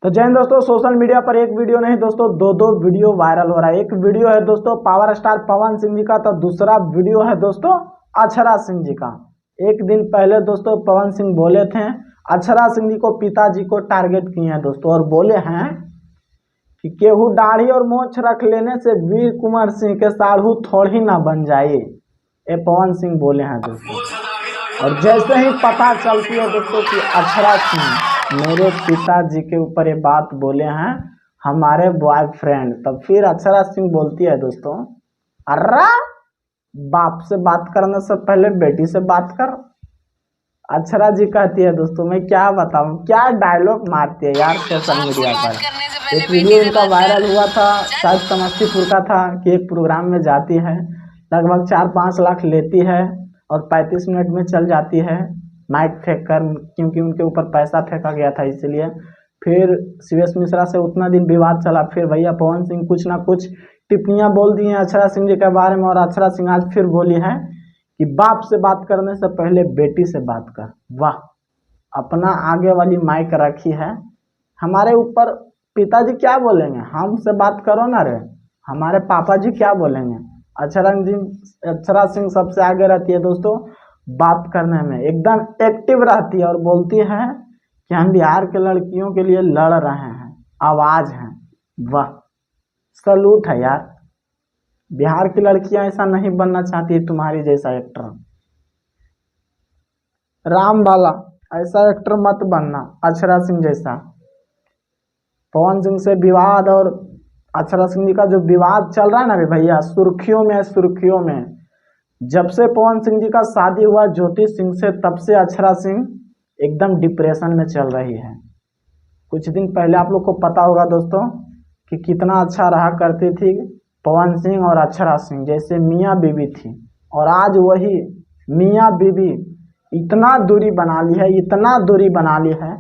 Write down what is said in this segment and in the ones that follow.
तो जय हिंद दोस्तों, सोशल मीडिया पर एक वीडियो नहीं दोस्तों, दो वीडियो वायरल हो रहा है। एक वीडियो है दोस्तों पावर स्टार पवन सिंह जी का, तो दूसरा वीडियो है दोस्तों अक्षरा सिंह जी का। एक दिन पहले दोस्तों पवन सिंह बोले थे अक्षरा सिंह जी को पिताजी को टारगेट किए हैं दोस्तों, और बोले हैं कि केहू दाढ़ी और मोछ रख लेने से वीर कुंवर सिंह के साढ़ू थोड़ी ना बन जाए। ये पवन सिंह बोले हैं दोस्तों। और जैसे ही पता चलती है दोस्तों कि अक्षरा सिंह मेरे पिताजी के ऊपर ये बात बोले हैं, हमारे बॉयफ्रेंड, तब फिर अक्षरा सिंह बोलती है दोस्तों, अर्रा बाप से बात करने से पहले बेटी से बात कर। अक्षरा जी कहती है दोस्तों, मैं क्या बताऊं, क्या डायलॉग मारती है यार सोशल मीडिया पर। एक वीडियो इनका वायरल हुआ था, शायद समस्तीपुर का था, कि एक प्रोग्राम में जाती है, लगभग 4-5 लाख लेती है और 35 मिनट में चल जाती है माइक फेंक कर, क्योंकि उनके ऊपर पैसा फेंका गया था इसलिए। फिर सीएस मिश्रा से उतना दिन विवाद चला, फिर भैया पवन सिंह कुछ ना कुछ टिप्पणियां बोल दी हैं अक्षरा सिंह जी के बारे में, और अक्षरा सिंह आज फिर बोली है कि बाप से बात करने से पहले बेटी से बात कर। वाह, अपना आगे वाली माइक रखी है। हमारे ऊपर पिताजी क्या बोलेंगे, हमसे बात करो ना रे, हमारे पापा जी क्या बोलेंगे। अक्षरा सिंह सबसे आगे रहती है दोस्तों बात करने में, एकदम एक्टिव रहती है और बोलती है कि हम बिहार के लड़कियों के लिए लड़ रहे हैं, आवाज है। वाह, सलूट है यार। बिहार की लड़कियां ऐसा नहीं बनना चाहती तुम्हारी जैसा एक्टर। राम बाला ऐसा एक्टर मत बनना, अक्षरा सिंह जैसा। पवन सिंह से विवाद और अक्षरा सिंह जी का जो विवाद चल रहा है ना भैया, सुर्खियों में सुर्खियों में। जब से पवन सिंह जी का शादी हुआ ज्योति सिंह से, तब से अक्षरा सिंह एकदम डिप्रेशन में चल रही है। कुछ दिन पहले आप लोग को पता होगा दोस्तों कि कितना अच्छा रहा करती थी पवन सिंह और अक्षरा सिंह, जैसे मियाँ बीवी थी। और आज वही मियाँ बीवी इतना दूरी बना ली है, इतना दूरी बना ली है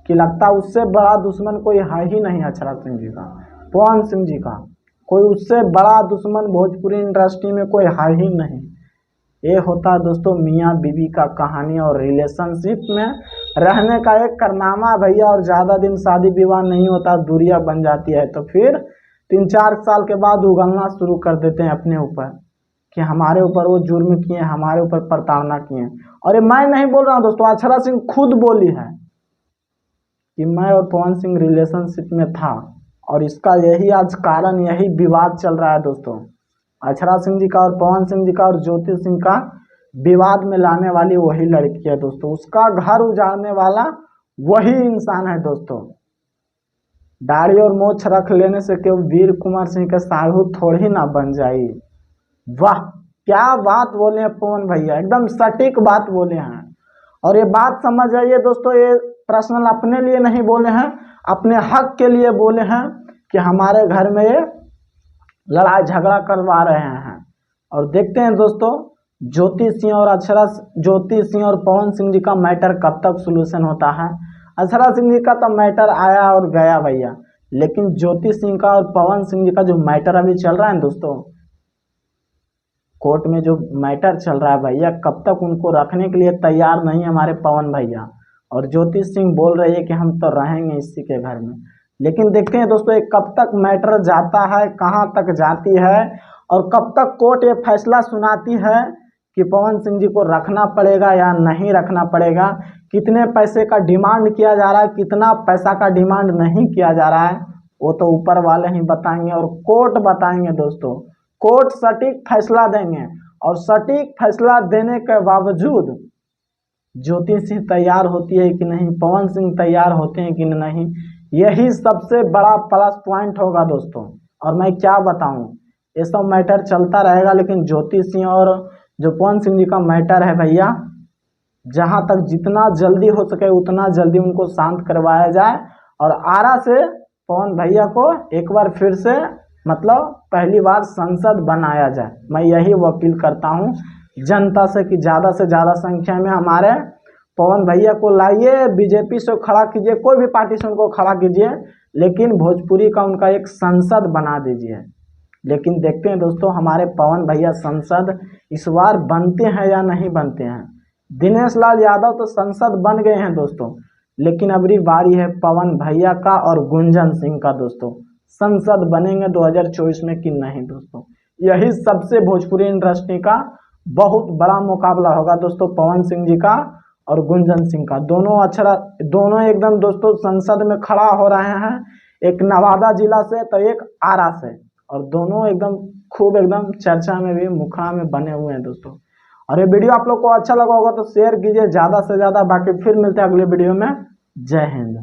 कि लगता है उससे बड़ा दुश्मन कोई है ही नहीं अक्षरा सिंह जी का, पवन सिंह जी का। कोई उससे बड़ा दुश्मन भोजपुरी इंडस्ट्री में कोई है ही नहीं। ये होता है दोस्तों मियाँ बीवी का कहानी, और रिलेशनशिप में रहने का एक कारनामा भैया। और ज़्यादा दिन शादी विवाह नहीं होता, दूरियां बन जाती है, तो फिर 3-4 साल के बाद उगलना शुरू कर देते हैं अपने ऊपर कि हमारे ऊपर वो जुर्म किए, हमारे ऊपर प्रताड़ना किए। और ये मैं नहीं बोल रहा हूँ दोस्तों, अक्षरा सिंह खुद बोली है कि मैं और पवन सिंह रिलेशनशिप में था, और इसका यही आज कारण, यही विवाद चल रहा है दोस्तों। अक्षरा सिंह जी का और पवन सिंह जी का और ज्योति सिंह का विवाद में लाने वाली वही लड़की है दोस्तों, उसका घर उजाड़ने वाला वही इंसान है दोस्तों। दाढ़ी और मोछ रख लेने से केवल वीर कुंवर सिंह के साढ़ू थोड़ी ना बन जाए। वाह, क्या बात बोले हैं पवन भैया, एकदम सटीक बात बोले हैं। और ये बात समझ आइए दोस्तों, ये पर्सनल अपने लिए नहीं बोले हैं, अपने हक के लिए बोले हैं कि हमारे घर में ये लड़ाई झगड़ा करवा रहे हैं। और देखते हैं दोस्तों ज्योति सिंह और पवन सिंह जी का मैटर कब तक सोल्यूशन होता है। अक्षरा सिंह जी का तो मैटर आया और गया भैया, लेकिन ज्योति सिंह का और पवन सिंह जी का जो मैटर अभी चल रहा है दोस्तों, कोर्ट में जो मैटर चल रहा है भैया, कब तक उनको रखने के लिए तैयार नहीं हमारे पवन भैया। और ज्योति सिंह बोल रही है कि हम तो रहेंगे इसी के घर में। लेकिन देखते हैं दोस्तों ये कब तक मैटर जाता है, कहां तक जाती है, और कब तक कोर्ट ये फैसला सुनाती है कि पवन सिंह जी को रखना पड़ेगा या नहीं रखना पड़ेगा, कितने पैसे का डिमांड किया जा रहा है, कितना पैसा का डिमांड नहीं किया जा रहा है, वो तो ऊपर वाले ही बताएंगे और कोर्ट बताएंगे दोस्तों। कोर्ट सटीक फैसला देंगे, और सटीक फैसला देने के बावजूद ज्योति सिंह तैयार होती है कि नहीं, पवन सिंह तैयार होते हैं कि नहीं, यही सबसे बड़ा प्लस पॉइंट होगा दोस्तों। और मैं क्या बताऊं, ये सब मैटर चलता रहेगा, लेकिन ज्योति सिंह और जो पवन सिंह जी का मैटर है भैया, जहां तक जितना जल्दी हो सके उतना जल्दी उनको शांत करवाया जाए, और आरा से पवन भैया को एक बार फिर से, मतलब पहली बार संसद बनाया जाए। मैं यही अपील करता हूं जनता से कि ज़्यादा से ज़्यादा संख्या में हमारे पवन भैया को लाइए, बीजेपी से खड़ा कीजिए, कोई भी पार्टी से उनको खड़ा कीजिए, लेकिन भोजपुरी का उनका एक संसद बना दीजिए। लेकिन देखते हैं दोस्तों हमारे पवन भैया संसद इस बार बनते हैं या नहीं बनते हैं। दिनेश लाल यादव तो संसद बन गए हैं दोस्तों, लेकिन अबरी बारी है पवन भैया का और गुंजन सिंह का दोस्तों, संसद बनेंगे 2024 में कि नहीं दोस्तों। यही सबसे भोजपुरी इंडस्ट्री का बहुत बड़ा मुकाबला होगा दोस्तों, पवन सिंह जी का और गुंजन सिंह का। दोनों एकदम दोस्तों संसद में खड़ा हो रहे हैं, एक नवादा जिला से तो एक आरा से, और दोनों एकदम खूब एकदम चर्चा में भी मुखड़ा में बने हुए हैं दोस्तों। और ये वीडियो आप लोग को अच्छा लगा होगा तो शेयर कीजिए ज़्यादा से ज़्यादा। बाकी फिर मिलते हैं अगले वीडियो में। जय हिंद।